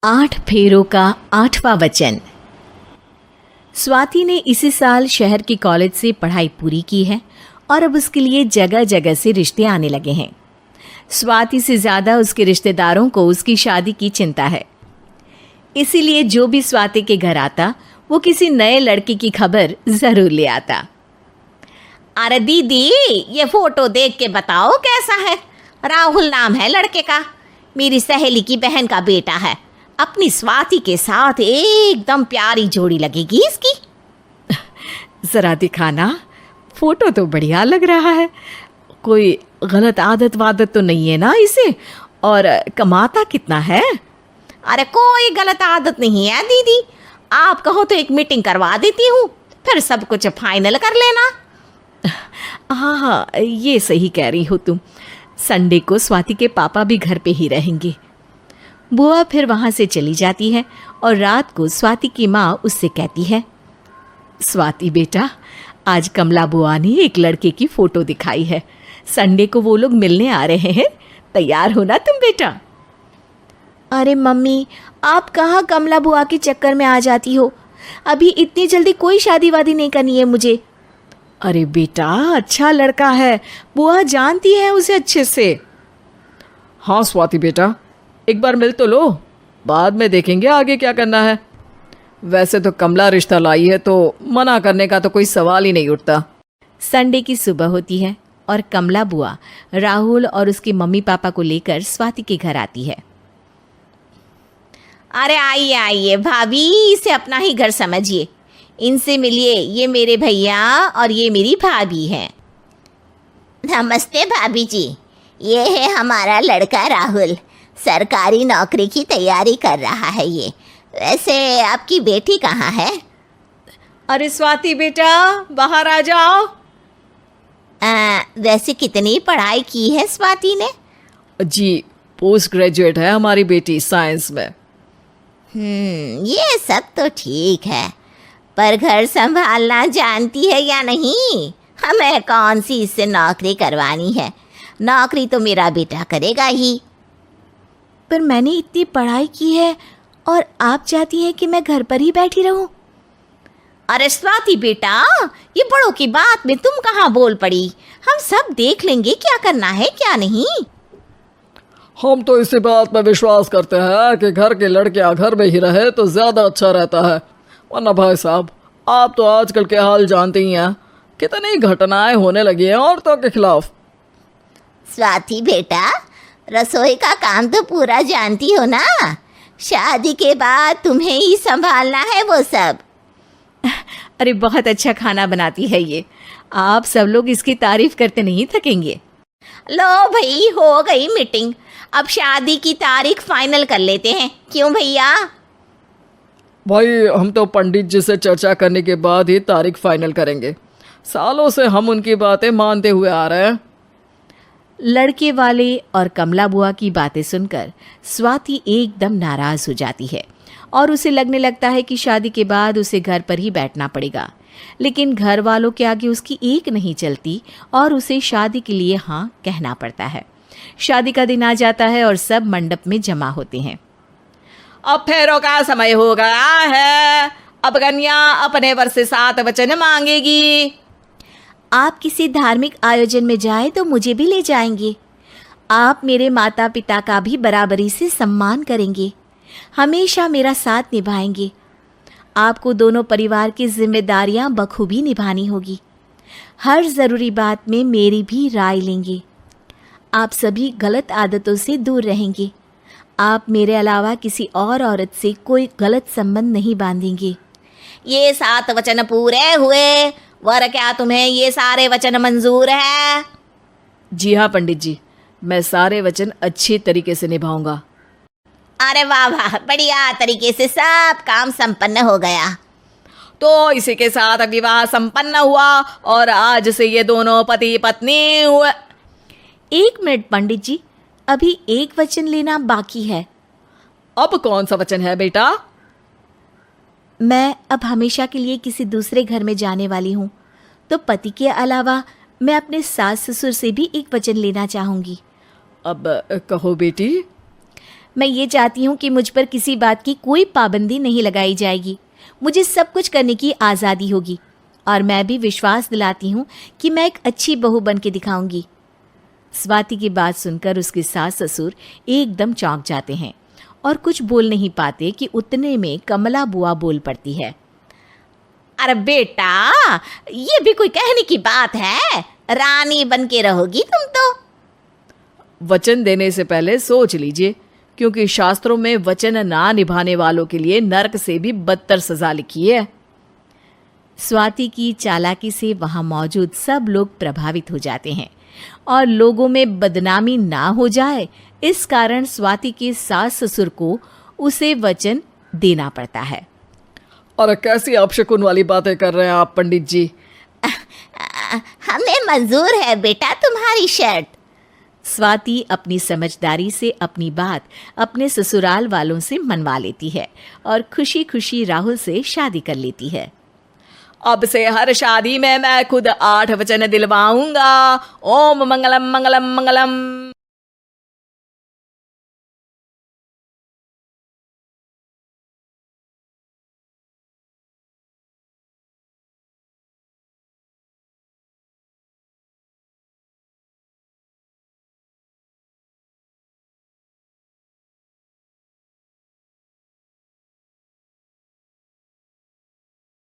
8 फेरों का 8वां वचन। स्वाति ने इसी साल शहर के कॉलेज से पढ़ाई पूरी की है और अब उसके लिए जगह जगह से रिश्ते आने लगे हैं। स्वाति से ज़्यादा उसके रिश्तेदारों को उसकी शादी की चिंता है, इसीलिए जो भी स्वाति के घर आता वो किसी नए लड़के की खबर ज़रूर ले आता। अरे दीदी, ये फोटो देख के बताओ कैसा है। राहुल नाम है लड़के का, मेरी सहेली की बहन का बेटा है। अपनी स्वाति के साथ एकदम प्यारी जोड़ी लगेगी इसकी। ज़रा दिखाना, फोटो तो बढ़िया लग रहा है। कोई गलत आदत वादत तो नहीं है ना इसे? और कमाता कितना है? अरे कोई गलत आदत नहीं है दीदी, आप कहो तो एक मीटिंग करवा देती हूँ, फिर सब कुछ फाइनल कर लेना। हाँ, ये सही कह रही हो तुम। संडे को स्वाति के पापा भी घर पे ही रहेंगे। बुआ फिर वहाँ से चली जाती है और रात को स्वाति की माँ उससे कहती है, स्वाति बेटा, आज कमला बुआ ने एक लड़के की फ़ोटो दिखाई है। संडे को वो लोग मिलने आ रहे हैं, तैयार हो ना तुम बेटा। अरे मम्मी, आप कहाँ कमला बुआ के चक्कर में आ जाती हो? अभी इतनी जल्दी कोई शादी वादी नहीं करनी है मुझे। अरे बेटा, अच्छा लड़का है, बुआ जानती है उसे अच्छे से। हाँ स्वाति बेटा, एक बार मिल तो लो, बाद में देखेंगे आगे क्या करना है। वैसे तो कमला रिश्ता लाई है तो मना करने का तो कोई सवाल ही नहीं उठता। संडे की सुबह होती है और कमला बुआ राहुल और उसके मम्मी पापा को लेकर स्वाति के घर आती है। अरे आइए आइए भाभी, इसे अपना ही घर समझिए, इनसे मिलिए। ये मेरे भैया और ये मेरी भाभी हैं। नमस्ते भाभी जी, ये है हमारा लड़का राहुल, सरकारी नौकरी की तैयारी कर रहा है ये। वैसे आपकी बेटी कहाँ है? अरे स्वाति बेटा, बाहर आ जाओ। वैसे कितनी पढ़ाई की है स्वाति ने? जी, पोस्ट ग्रेजुएट है हमारी बेटी साइंस में। ये सब तो ठीक है, पर घर संभालना जानती है या नहीं? हमें कौन सी इससे नौकरी करवानी है, नौकरी तो मेरा बेटा करेगा ही। पर मैंने इतनी पढ़ाई की है और आप चाहती हैं कि मैं घर पर ही बैठी रहूं? अरे स्वाति बेटा, ये बड़ों की बात में तुम कहाँ बोल पड़ी। हम सब देख लेंगे क्या करना है क्या नहीं। हम तो इसी बात पर विश्वास करते हैं कि घर के लड़के घर में ही रहे तो ज़्यादा अच्छा रहता है। वरना भाई साहब, आप तो आजकल के हाल जानते ही हैं, कितनी घटनाएं होने लगी हैं औरतों के खिलाफ। स्वाति बेटा, रसोई का काम तो पूरा जानती हो ना? शादी के बाद तुम्हें ही संभालना है वो सब। अरे बहुत अच्छा खाना बनाती है ये, आप सब लोग इसकी तारीफ करते नहीं थकेंगे। लो भाई, हो गई मीटिंग, अब शादी की तारीख फाइनल कर लेते हैं, क्यों भैया? भाई, हम तो पंडित जी से चर्चा करने के बाद ही तारीख फाइनल करेंगे। सालों से हम उनकी बातें मानते हुए आ रहे हैं। लड़के वाले और कमला बुआ की बातें सुनकर स्वाति एकदम नाराज हो जाती है और उसे लगने लगता है कि शादी के बाद उसे घर पर ही बैठना पड़ेगा। लेकिन घर वालों के आगे उसकी एक नहीं चलती और उसे शादी के लिए हाँ कहना पड़ता है। शादी का दिन आ जाता है और सब मंडप में जमा होते हैं। अब फेरों का समय हो गया है, अब कन्या अपने वर से 7 वचन मांगेगी। आप किसी धार्मिक आयोजन में जाए तो मुझे भी ले जाएंगे। आप मेरे माता पिता का भी बराबरी से सम्मान करेंगे, हमेशा मेरा साथ निभाएंगे। आपको दोनों परिवार की जिम्मेदारियां बखूबी निभानी होगी। हर ज़रूरी बात में मेरी भी राय लेंगे। आप सभी गलत आदतों से दूर रहेंगे। आप मेरे अलावा किसी और औरत से कोई गलत संबंध नहीं बांधेंगे। ये 7 वचन पूरे हुए, वर क्या तुम्हें ये सारे वचन मंजूर है? जी हाँ पंडित जी, मैं सारे वचन अच्छी तरीके से निभाऊंगा। अरे वाह वाह, बढ़िया तरीके से सब काम संपन्न हो गया। तो इसी के साथ विवाह संपन्न हुआ और आज से ये दोनों पति पत्नी हुए। 1 मिनट पंडित जी, अभी एक वचन लेना बाकी है। अब कौन सा वचन है बेटा? मैं अब हमेशा के लिए किसी दूसरे घर में जाने वाली हूँ, तो पति के अलावा मैं अपने सास ससुर से भी एक वचन लेना चाहूँगी। अब कहो बेटी। मैं ये चाहती हूँ कि मुझ पर किसी बात की कोई पाबंदी नहीं लगाई जाएगी। मुझे सब कुछ करने की आज़ादी होगी और मैं भी विश्वास दिलाती हूँ कि मैं एक अच्छी बहू बन के दिखाऊंगी। स्वाति की बात सुनकर उसके सास ससुर एकदम चौंक जाते हैं और कुछ बोल नहीं पाते कि उतने में कमला बुआ बोल पड़ती है। अरे बेटा, ये भी कोई कहने की बात है? रानी बन के रहोगी तुम तो। वचन देने से पहले सोच लीजिए, क्योंकि शास्त्रों में वचन ना निभाने वालों के लिए नरक से भी बदतर सजा लिखी है। स्वाति की चालाकी से वहां मौजूद सब लोग प्रभावित हो जाते हैं और लोगों में बदनामी ना हो जाए, इस कारण स्वाति के सास ससुर को उसे वचन देना पड़ता है। अरे कैसी अपशकुन वाली बातें कर रहे हैं आप पंडित जी। हमें मंजूर है बेटा तुम्हारी शर्त। स्वाति अपनी समझदारी से अपनी बात अपने ससुराल वालों से मनवा लेती है और खुशी खुशी राहुल से शादी कर लेती है। अब से हर शादी में मैं खुद 8 वचन दिलवाऊंगा। ओम मंगलम मंगलम मंगलम।